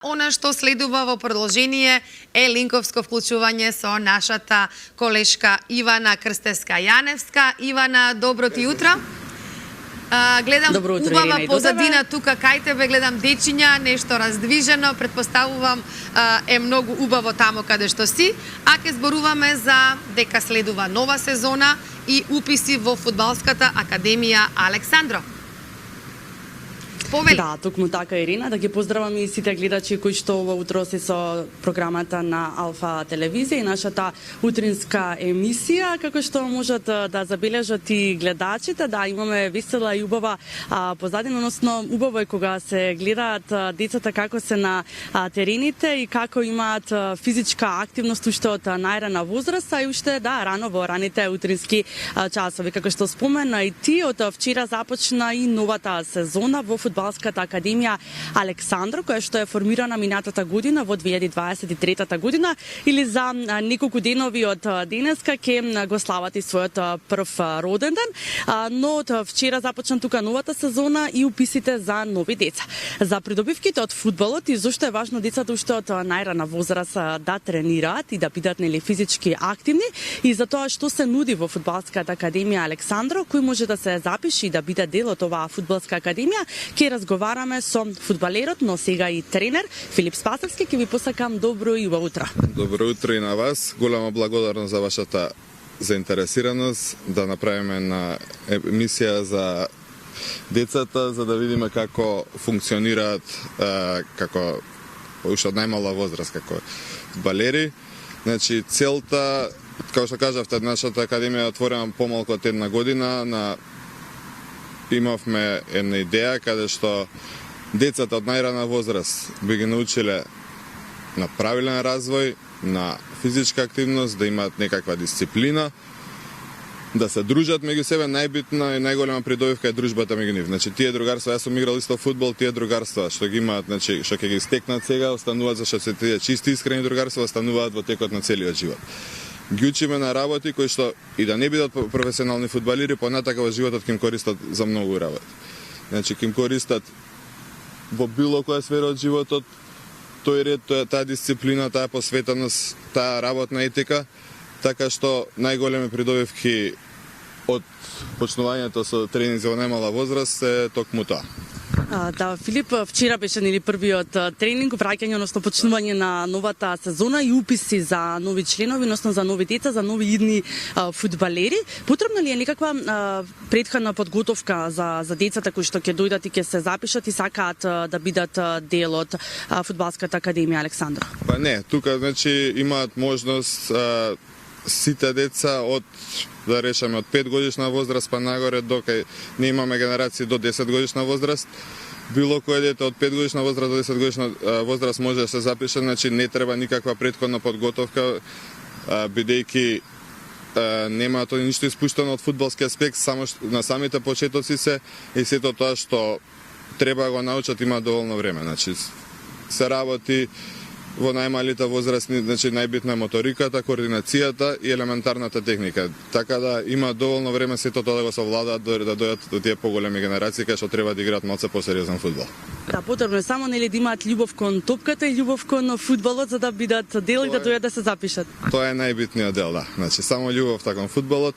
Она што следува во продолжение е линковско вклучување со нашата колешка Ивана Крстевска-Јаневска. Ивана, добро ти утро. Гледам убава позадина тука кај тебе, гледам дечиња, нешто раздвижено, предпоставувам е многу убаво тамо каде што си, а ке зборуваме за дека следува нова сезона и уписи во Фудбалската академија Александро. Повели. Да, токму така, Ирина, да ги поздравам и сите гледачи кои што во утро се со програмата на Алфа телевизија и нашата утринска емисија, како што можат да забележат и гледачите, да имаме весела и убава позадина, односно убаво е кога се гледаат децата како се на терените и како имаат физичка активност уште од најрана возраст, а и уште рано во раните утрински часови. Како што спомена и ти, од вчера започна и новата сезона во Фудбалската академија Александро, која што е формирана минатата година во 2023 година, или за неколку денови од денеска ќе го славати својот прв роден ден, но од вчера започна тука новата сезона и уписите за нови деца. За придобивките од фудбалот и зошто е важно децата уште од најрана возраст да тренираат и да бидат физички активни, и за тоа што се нуди во Фудбалската академија Александро, кој може да се запише и да биде дел од оваа фудбалска академија, ќе разговараме со фудбалерот, но сега и тренер Филип Спасовски. Ќе ви посакам добро и убаво утро. Добро утро и на вас. Голема благодарност за вашата заинтересираност да направиме на емисија за децата, за да видиме како функционираат како уште од најмала возраст како фудбалери. Значи целта, како што кажавте, нашата академија е отворена помалку од една година. Имавме една идеја каде што децата од најрана возраст би ги научиле на правилен развој, на физичка активност, да имаат некаква дисциплина, да се дружат меѓу себе. Најбитна и најголема придобивка е дружбата меѓу нив. Значи тие другарства, јас сум играл исто фудбал, тие другарства што ги имаат, значи што ќе ги стекнат сега, остануваат зашто се тие чисти искрени другарства, остануваат во текот на целиот живот. Ги учиме на работи кои што и да не бидат професионални фудбалери, понатака во животот ќе им користат за многу работи. Значи ќе им користат во било која сфера од животот, тој ред, таа дисциплина, таа посветеност, таа работна етика, така што најголеми придобивки од почнувањето со тренинзи во најмала возраст е токму тоа. Да, Филип, вчера беше првиот тренинг, враќање, односно почнување на новата сезона и уписи за нови членови, односно за нови деца, за нови идни фудбалери. Потребна ли е некаква претходна подготовка за децата кои што ќе дојдат и ќе се запишат и сакаат да бидат дел од Фудбалската академија Александро? Па не, тука значи имаат можност сите деца од, да речеме, од 5 годишна возраст па нагоре, докај не имаме генерации до 10 годишна возраст. Било кое дете од 5 годишна возраст до 10 годишна возраст може да се запише, значи не треба никаква претходна подготовка, бидејќи нема тоа ништо испуштено од фудбалски аспект, само на самите почетоци се и сето тоа што треба го научат има доволно време. Значи се работи во најмалите возрастни, значи најбитна е моториката, координацијата и елементарната техника. Така да има доволно време сето тоа да го совладаат да дојдат до тие поголеми генерации кај што треба да играат малце посериозен фудбал. Да, потребно е само да имаат љубов кон топката и љубов кон фудбалот за да бидат дел и да дојдат да се запишат. Тоа е најбитниот дел, да. Значи само љубовта кон фудбалот.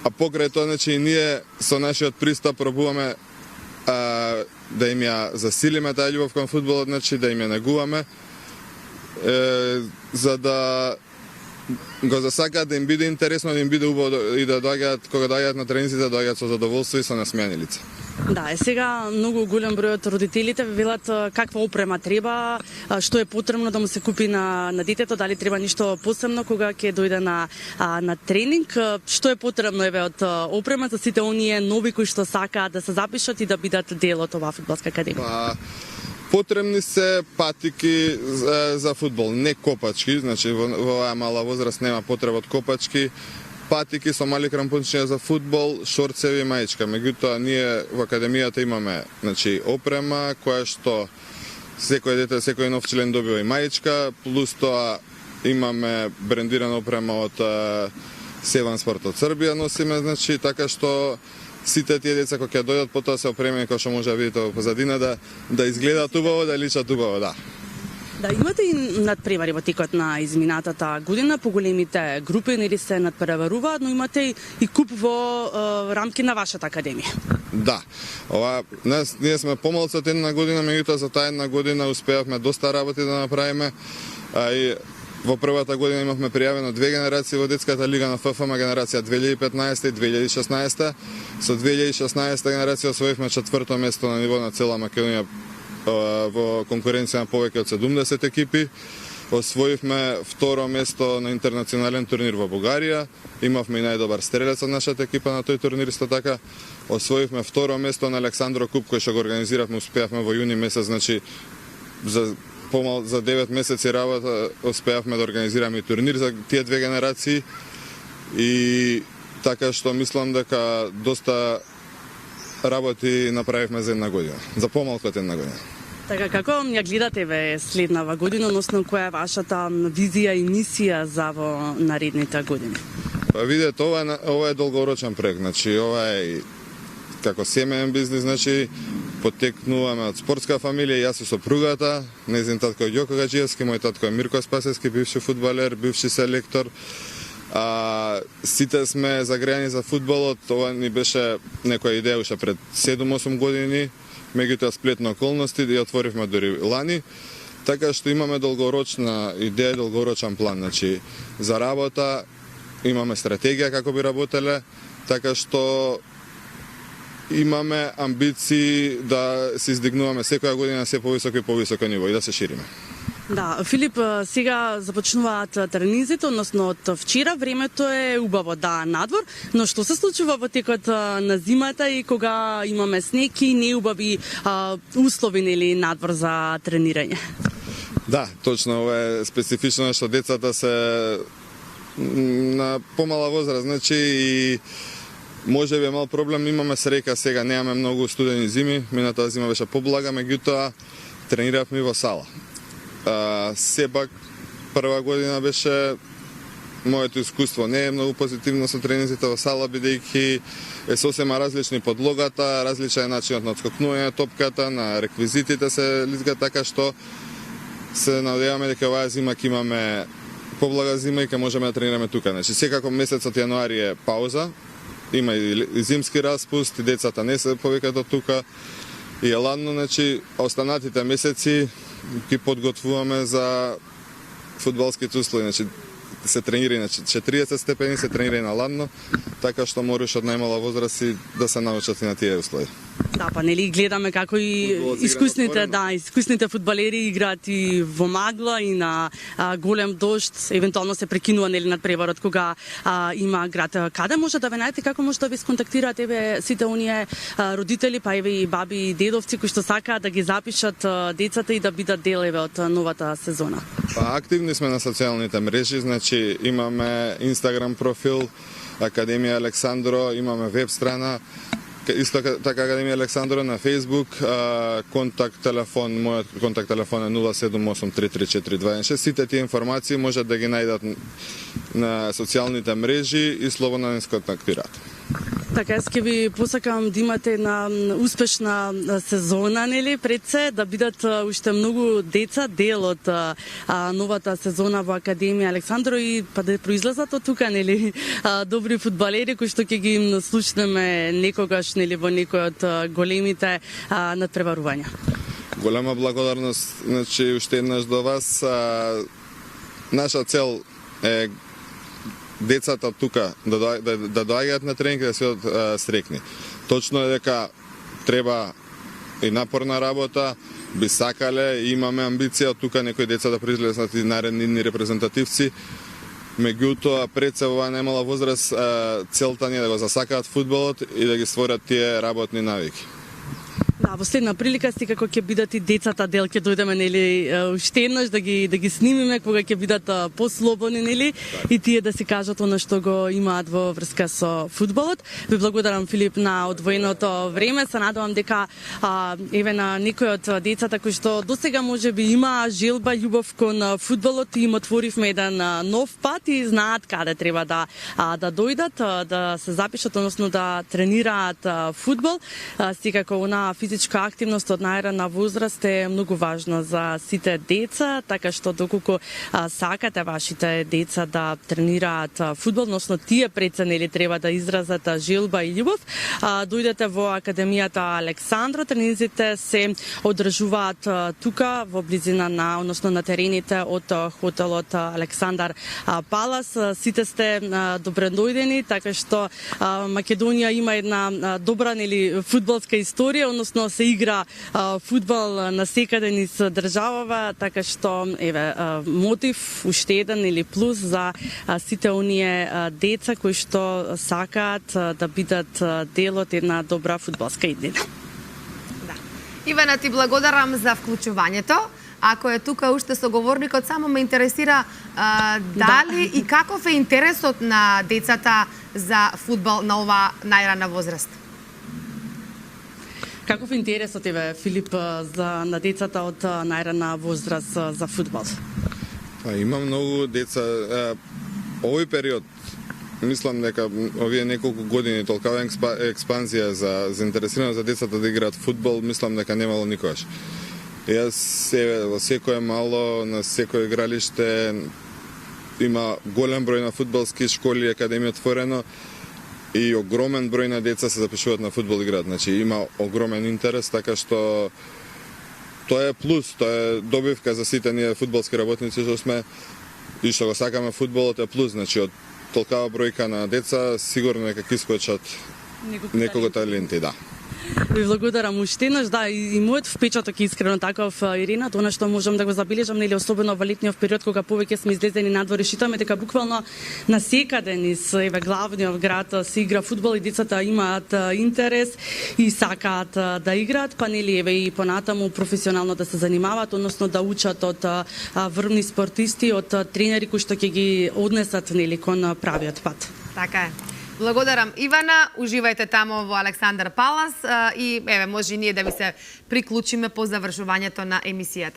А покрај тоа, значи и ние со нашиот пристап пробуваме да им ја засилиме таа љубов кон фудбалот, значи да им ја негуваме, за да го засакаат да им биде интересно, да им биде убаво и да доаѓаат, кога доаѓаат на тренинзите, да доаѓаат со задоволство и со насмеани лица. Да, сега многу голем број од родителите велат каква опрема треба, што е потребно да му се купи на детето, дали треба ништо посебно кога ќе дојде на тренинг, што е потребно од опрема за сите оние нови кои што сакаат да се запишат и да бидат дел од оваа фудбалска академија? Потребни се патики за фудбал, не копачки, значи во оваа мала возраст нема потреба од копачки, патики со мали крампунчиња за фудбал, шорцеви и маичка. Меѓутоа ние во академијата имаме, значи, опрема која што секој дете, секој нов член добива и маичка, плюс тоа имаме брендирана опрема од Севан Спорт од Србија носиме, значи така што сите тие деца кои ќе дојдат потоа се опремени, кои што може да видите во позадина, да изгледаат убаво, да личат убаво, да. Да, имате и надпревари во текот на изминатата година, поголемите групи нели се надпреваруваат, но имате и куп во рамки на вашата академија. Да. Ние сме помалку од една година, меѓутоа за таа една година успеавме доста работи да направиме. И во првата година имавме пријавено 2 генерации во детската лига на ФФМ, генерација 2015 и 2016. Со 2016 генерација освоивме 4-то место на ниво на цела Македонија во конкуренција на повеќе од 70 екипи. Освоивме 2-ро место на интернационален турнир во Бугарија. Имавме и најдобар стрелец од нашата екипа на тој турнир исто така. Освоивме 2-ро место на Александро Куп кој што го организиравме, успеавме во јуни месец, значи за 9 месеци работа успеавме да организираме и турнир за тие 2 генерации. И така што мислам дека доста работи направивме за една година, за помалку од една година. Така, како ја гледате ве следнава година, односно која е вашата визија и мисија за во наредните години? Па видете, ова е долгорочен проект, значи ова е како семеен бизнис, значи потекнуваме од спортска фамилија, јас и сопругата, нејзин татко е Ѓоко Гаџиевски, мој татко е Мирко Спасевски, бивши фудбалер, бивши селектор. Сите сме загрејани за фудбалот, ова ни беше некоја идеја уште пред 7-8 години, меѓутоа сплет на околности и отворивме дури лани, така што имаме долгорочна идеја и долгорочен план, значи за работа имаме стратегија како би работеле, така што имаме амбиции да се издигнуваме секоја година се повисоко и повисоко ниво и да се шириме. Да, Филип, сега започнуваат тренизите, односно од вчера времето е убаво да надвор, но што се случува во текот на зимата и кога имаме снег и неубави услови нели надвор за тренирање? Да, точно, ова е специфично што децата се на помала возраст, значи и може би е мал проблем, имаме среќа сега, немаме многу студени зими, минатата зима беше поблага, меѓутоа трениравме во сала. Сепак прва година беше моето искуство не е многу позитивно со тренизите во сала, бидејќи е сосема различни подлогата, различен е начинот на отскокнување на топката, на реквизитите се лизга, така што се надеваме дека оваа зима ќе имаме поблага зима и ќе можеме да тренираме тука. Значи секако месецот јануари е пауза, има и зимски распуст, и децата не се повикат од тука и е ладно, значи останатите месеци ги подготвуваме за фудбалските услови, значи се тренира, значи 40 степени се тренира на ладно, така што можеш од најмала возраст да се научат и на тие услови. Да, па нели гледаме како и искусните фудбалери играат и во магла и на голем дожд, евентуално се прекинува нели надпреварот кога има град. Каде може да ве најдете, како може да ви сконтактираат еве сите оние родители, па еве и баби и дедовци кои што сакаат да ги запишат децата и да бидат дел еве од новата сезона? Па активни сме на социјалните мрежи, значи имаме Инстаграм профил Академија Александро, имаме веб страна, исто така Академија Александро на Facebook, контакт телефон, мојот контакт телефон е 078334216. Сите тие информации можат да ги најдат на социјалните мрежи и слободно да се контактираат. Така, ќе ви посакам да имате една успешна сезона, нели, пред се, да бидат уште многу деца дел од новата сезона во Академија Александро и па да произлезат од тука, нели, добри фудбалери кои што ќе ги слушнеме некогаш, нели, во некој од големите надпреварувања. Голема благодарност, значи, уште еднаш до вас. Наша цел е децата тука да доаѓаат на тренинг да се срекни. Точно е дека треба и напорна работа, би сакале, имаме амбиција тука некои деца да произлезнат и наредни репрезентативци. Меѓутоа, пред се оваа најмала возраст, целта ни е да го засакаат фудбалот и да ги створат тие работни навики. Да, во следна прилика секако ќе бидат и децата дел, ќе дојдеме нели уште еднаш да ги снимиме кога ќе бидат послободни нели и тие да си кажат она што го имаат во врска со фудбалот. Ви благодарам Филип на одвоеното време. Се надевам дека еве на некои од децата кои што досега можеби имаа желба, љубов кон фудбалот, им отворивме еден нов пат и знаат каде треба да дојдат, да се запишат, односно да тренираат фудбал. Секако она физичка активност од најрана возраст е многу важна за сите деца, така што доколку сакате вашите деца да тренираат фудбал, односно тие преценели треба да изразат желба и љубов, дојдете во Академијата Александро. Тренинзите се одржуваат тука во близина на, односно на терените од хотелот Александар Палас. Сите сте добре дојдени, така што Македонија има една добра нели фудбалска историја, односно се игра фудбал на секаде низ државава, така што еве мотив уште еден или плюс за сите оние деца кои што сакаат да бидат дел од една добра фудбалска иднина. Ивана, ти благодарам за вклучувањето. Ако е тука уште соговорникот, само ме интересира дали и каков е интересот на децата за фудбал на ова најрана возраст? Каков е интересот еве Филип на децата од најрана возраст за фудбал? Има многу деца. Овој период, мислам дека овие неколку години толкава експанзија за заинтересираност за децата да играат фудбал, мислам дека немало никогаш. Јас во секое мало, на секој игралиште има голем број на фудбалски школи, академија отворено и огромен број на деца се запишуваат на фудбал играат. Значи има огромен интерес, така што тоа е плюс, тоа е добивка за сите ние фудбалски работници што сме и што го сакаме фудбалот е плюс, значи од толкава бројка на деца сигурно дека ќе искочат неколку таленти, да. Ви благодарам уште еднаш, да, и мојот впечаток е искрено таков, Ирина, тоа што можам да го забележам, нели особено во летниот период кога повеќе сме излезени надвор и шитаме дека буквално на секаде низ еве главниот град се игра фудбал и децата имаат интерес и сакаат да играат, па нели еве и понатаму професионално да се занимаваат, односно да учат од врвни спортисти, од тренери кои што ќе ги однесат нели кон правиот пат. Така е. Благодарам, Ивана. Уживајте тамо во Александар Палас и еве може и ние да ви се приклучиме по завршувањето на емисијата.